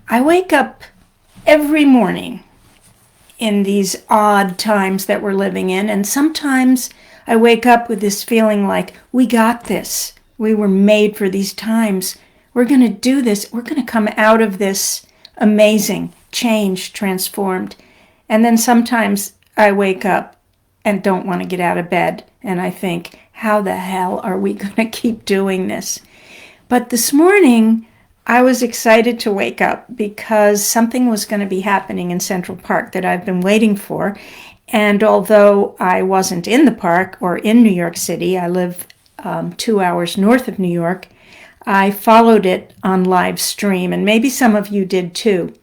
I wake up every morning in these odd times that we're living in, and sometimes I wake up with this feeling like, we got this. We were made for these times. We're going to do this. We're going to come out of this amazing, changed, transformed. And then sometimes I wake up and don't want to get out of bed, and I think, how the hell are we going to keep doing this? But this morning, I was excited to wake up because something was going to be happening in Central Park that I've been waiting for. And although I wasn't in the park or in New York City, I live 2 hours north of New York, I followed it on live stream, and maybe some of you did too.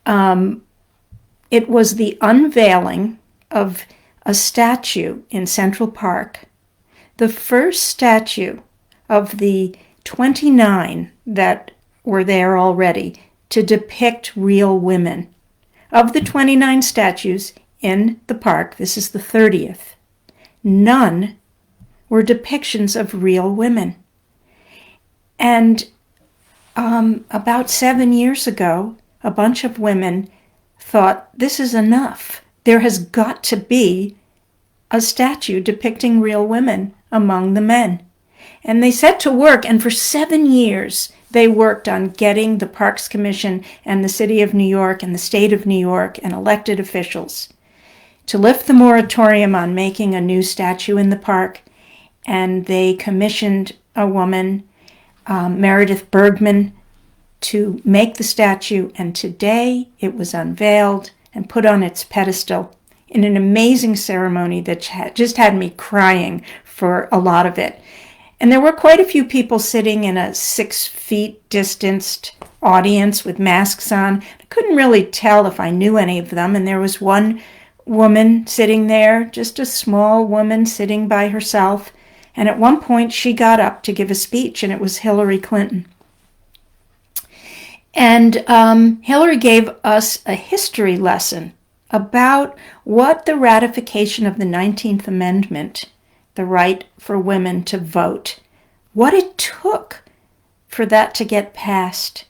It was the unveiling of a statue in Central Park, the first statue of the 29 that were there already to depict real women. Of the 29 statues in the park, this is the 30th, none were depictions of real women. And about 7 years ago, a bunch of women thought, this is enough. There has got to be a statue depicting real women among the men. And they set to work, and for 7 years, they worked on getting the Parks Commission and the City of New York and the State of New York and elected officials to lift the moratorium on making a new statue in the park. And they commissioned a woman, Meredith Bergman, to make the statue. And today it was unveiled and put on its pedestal in an amazing ceremony that just had me crying for a lot of it. And there were quite a few people sitting in a 6 feet distanced audience with masks on. I couldn't really tell if I knew any of them. And there was one woman sitting there, just a small woman sitting by herself. And at one point she got up to give a speech, and it was Hillary Clinton. And Hillary gave us a history lesson about what the ratification of the 19th Amendment, the right for women to vote, what it took for that to get passed.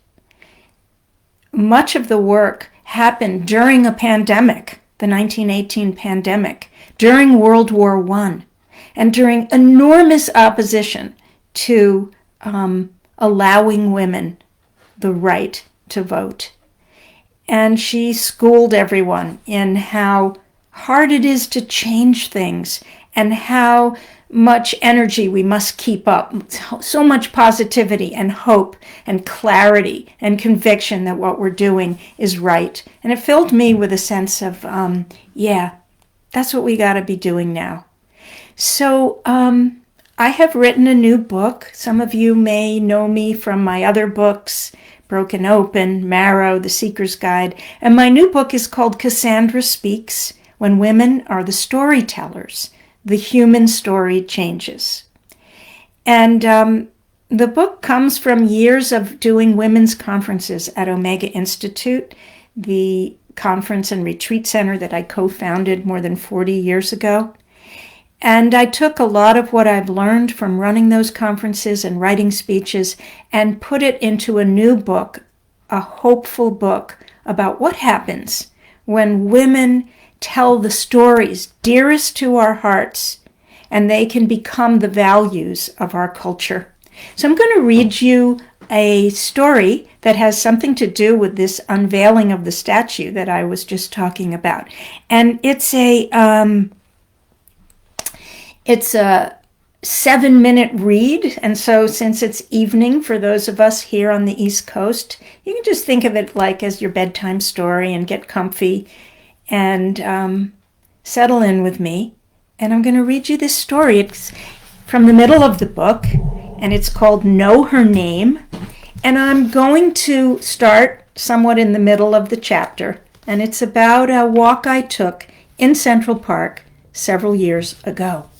Much of the work happened during a pandemic, the 1918 pandemic, during World War I, and during enormous opposition to allowing women the right to vote. And she schooled everyone in how hard it is to change things and how much energy we must keep up, so much positivity and hope and clarity and conviction that what we're doing is right. And it filled me with a sense of, yeah, that's what we got to be doing now. So I have written a new book. Some of you may know me from my other books, Broken Open, Marrow, The Seeker's Guide. And my new book is called Cassandra Speaks, When Women Are the Storytellers. The Human Story Changes. And the book comes from years of doing women's conferences at Omega Institute, the conference and retreat center that I co-founded more than 40 years ago. And I took a lot of what I've learned from running those conferences and writing speeches and put it into a new book, a hopeful book about what happens when women tell the stories dearest to our hearts, and they can become the values of our culture. So I'm going to read you a story that has something to do with this unveiling of the statue that I was just talking about. And it's a 7-minute read, and so since it's evening for those of us here on the East Coast, you can just think of it like as your bedtime story and get comfy and settle in with me. And I'm going to read you this story. It's from the middle of the book, and it's called Know Her Name. And I'm going to start somewhat in the middle of the chapter, and it's about a walk I took in Central Park several years ago.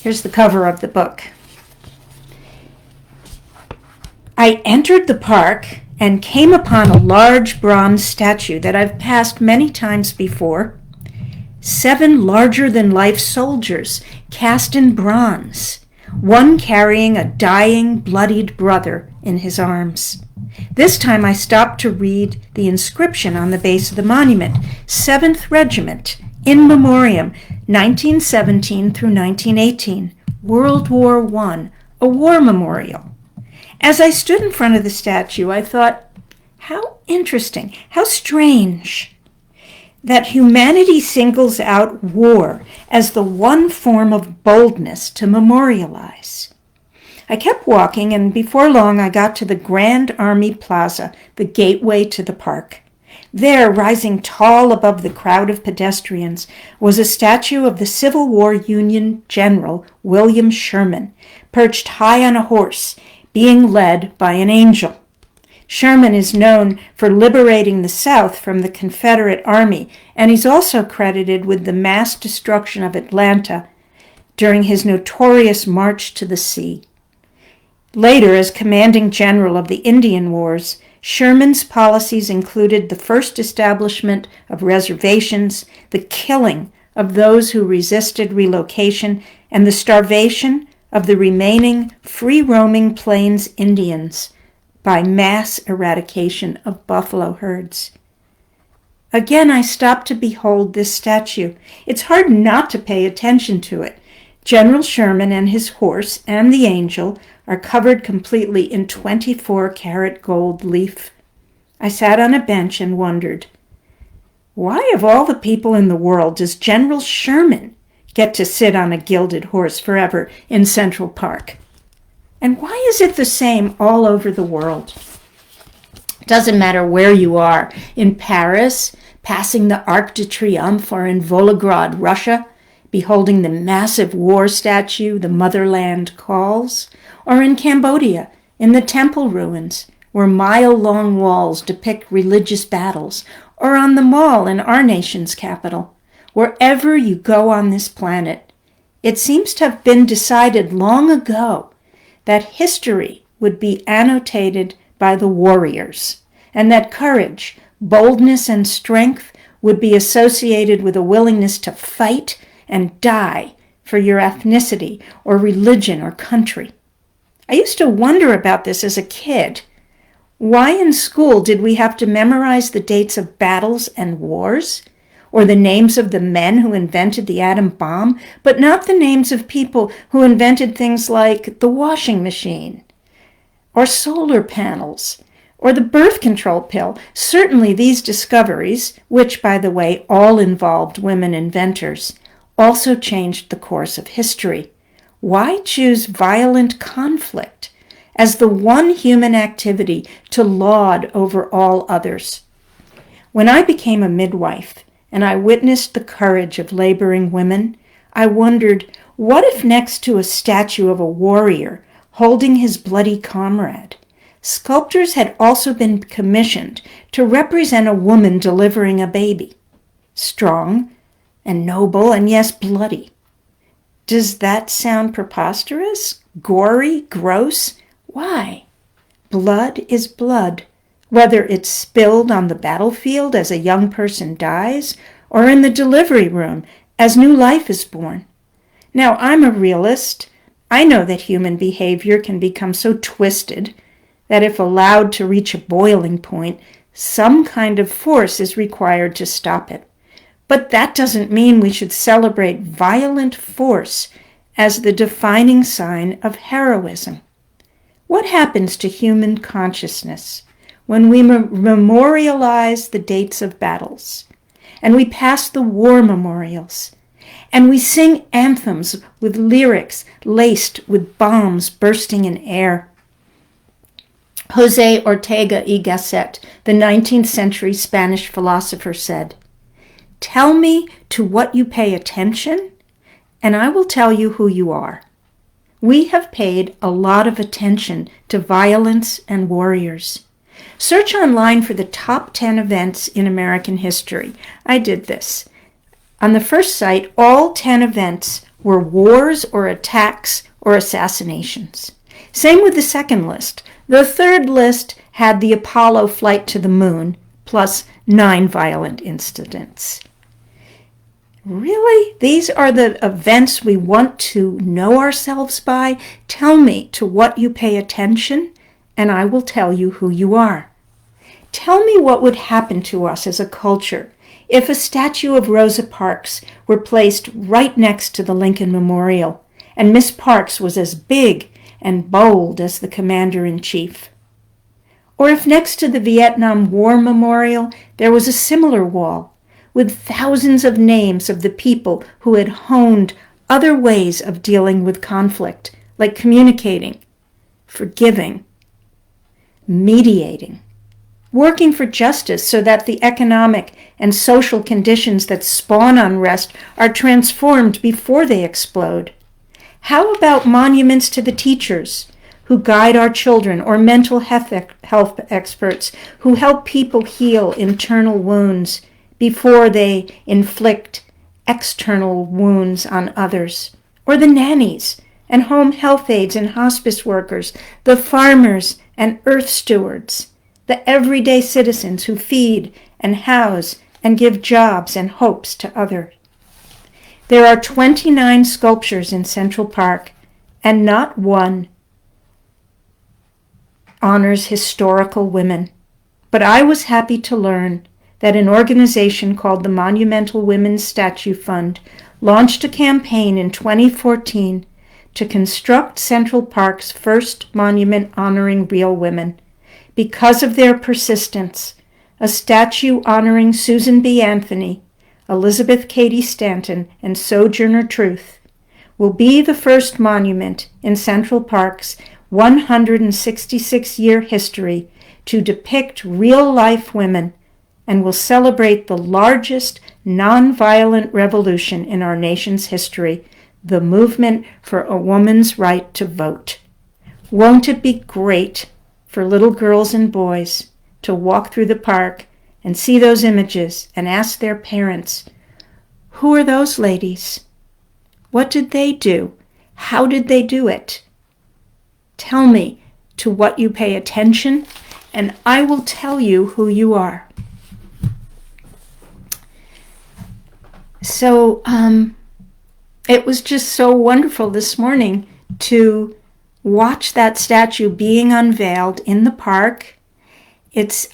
Here's the cover of the book. I entered the park and came upon a large bronze statue that I've passed many times before. 7 larger-than-life soldiers cast in bronze, one carrying a dying, bloodied brother in his arms. This time I stopped to read the inscription on the base of the monument, 7th Regiment, in memoriam, 1917 through 1918, World War I, a war memorial. As I stood in front of the statue, I thought, how interesting, how strange that humanity singles out war as the one form of boldness to memorialize. I kept walking, and before long I got to the Grand Army Plaza, the gateway to the park. There, rising tall above the crowd of pedestrians, was a statue of the Civil War Union General William Sherman, perched high on a horse, being led by an angel. Sherman is known for liberating the South from the Confederate Army, and he's also credited with the mass destruction of Atlanta during his notorious March to the Sea. Later, as commanding general of the Indian Wars, Sherman's policies included the first establishment of reservations, the killing of those who resisted relocation, and the starvation of the remaining free-roaming Plains Indians by mass eradication of buffalo herds. Again, I stopped to behold this statue. It's hard not to pay attention to it. General Sherman and his horse and the angel are covered completely in 24-karat gold leaf. I sat on a bench and wondered, why of all the people in the world does General Sherman get to sit on a gilded horse forever in Central Park? And why is it the same all over the world? It doesn't matter where you are, in Paris, passing the Arc de Triomphe, or in Volgograd, Russia, beholding the massive war statue, The Motherland Calls, or in Cambodia, in the temple ruins, where mile-long walls depict religious battles, or on the Mall in our nation's capital. Wherever you go on this planet, it seems to have been decided long ago that history would be annotated by the warriors, and that courage, boldness, and strength would be associated with a willingness to fight and die for your ethnicity or religion or country. I used to wonder about this as a kid. Why in school did we have to memorize the dates of battles and wars, or the names of the men who invented the atom bomb, but not the names of people who invented things like the washing machine, or solar panels, or the birth control pill? Certainly these discoveries, which, by the way, all involved women inventors, also changed the course of history. Why choose violent conflict as the one human activity to laud over all others? When I became a midwife and I witnessed the courage of laboring women, I wondered, what if next to a statue of a warrior holding his bloody comrade, sculptors had also been commissioned to represent a woman delivering a baby, strong and noble and, yes, bloody? Does that sound preposterous? Gory? Gross? Why? Blood is blood, whether it's spilled on the battlefield as a young person dies, or in the delivery room as new life is born. Now, I'm a realist. I know that human behavior can become so twisted that if allowed to reach a boiling point, some kind of force is required to stop it. But that doesn't mean we should celebrate violent force as the defining sign of heroism. What happens to human consciousness when we memorialize the dates of battles, and we pass the war memorials, and we sing anthems with lyrics laced with bombs bursting in air? José Ortega y Gasset, the 19th century Spanish philosopher, said, "Tell me to what you pay attention, and I will tell you who you are." We have paid a lot of attention to violence and warriors. Search online for the top 10 events in American history. I did this. On the first site, all 10 events were wars or attacks or assassinations. Same with the second list. The third list had the Apollo flight to the moon, plus 9 violent incidents. Really? These are the events we want to know ourselves by? Tell me to what you pay attention, and I will tell you who you are. Tell me what would happen to us as a culture if a statue of Rosa Parks were placed right next to the Lincoln Memorial, and Miss Parks was as big and bold as the Commander-in-Chief. Or if next to the Vietnam War Memorial there was a similar wall with thousands of names of the people who had honed other ways of dealing with conflict, like communicating, forgiving, mediating, working for justice so that the economic and social conditions that spawn unrest are transformed before they explode. How about monuments to the teachers who guide our children, or mental health experts who help people heal internal wounds before they inflict external wounds on others? Or the nannies and home health aides and hospice workers, the farmers and earth stewards, the everyday citizens who feed and house and give jobs and hopes to others. There are 29 sculptures in Central Park, and not one honors historical women. But I was happy to learn that an organization called the Monumental Women's Statue Fund launched a campaign in 2014 to construct Central Park's first monument honoring real women. Because of their persistence, a statue honoring Susan B. Anthony, Elizabeth Cady Stanton, and Sojourner Truth will be the first monument in Central Park's 166-year history to depict real-life women, and will celebrate the largest nonviolent revolution in our nation's history, the movement for a woman's right to vote. Won't it be great for little girls and boys to walk through the park and see those images and ask their parents, who are those ladies? What did they do? How did they do it? Tell me to what you pay attention, and I will tell you who you are. So it was just so wonderful this morning to watch that statue being unveiled in the park. It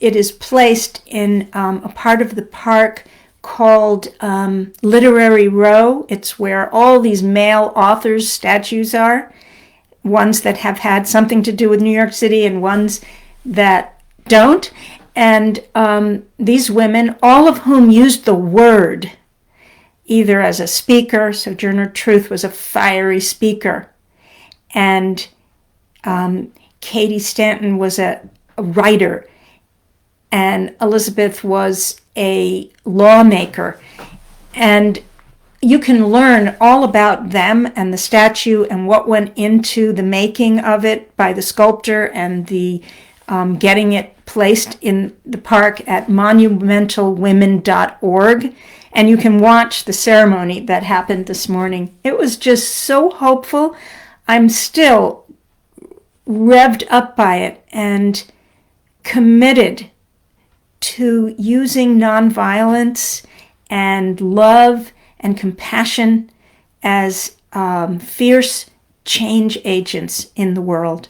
is placed in a part of the park called Literary Row. It's where all these male authors' statues are, ones that have had something to do with New York City and ones that don't. And these women, all of whom used the word, either as a speaker, Sojourner Truth was a fiery speaker, and Cady Stanton was a writer, and Elizabeth was a lawmaker. And you can learn all about them and the statue and what went into the making of it by the sculptor and the getting it placed in the park at monumentalwomen.org. And you can watch the ceremony that happened this morning. It was just so hopeful. I'm still revved up by it and committed to using nonviolence and love and compassion as fierce change agents in the world.